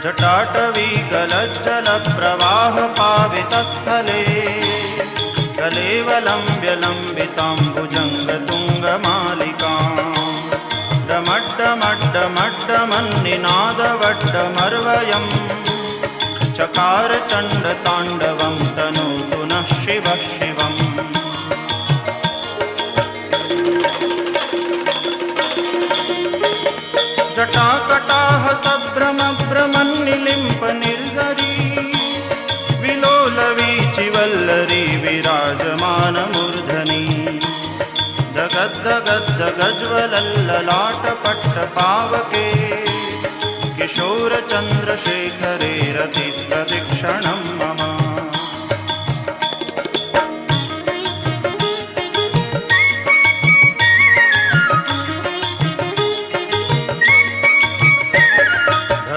जटाटवी गलज्जलप्रवाहपावितस्थले कलेवलम्ब्यलम्बिताम्बुजङ्गतुङ्गमालिकाम् डमड्डमड्डमड्डमन्निनादवड्डमर्वयम् चकार चण्डताण्डवं तनोतु नः शिवः शिवम्। जटाकटाह सभ्रमभ्रमन्निलिम्प निर्झरी विलोलवीचिवल्लरी विराजमानमूर्धनि जगद्दगद्दगज्वलल्ललाटपट्टपावके किशोरचन्द्रशेखरे रतिप्रदक्षिणम्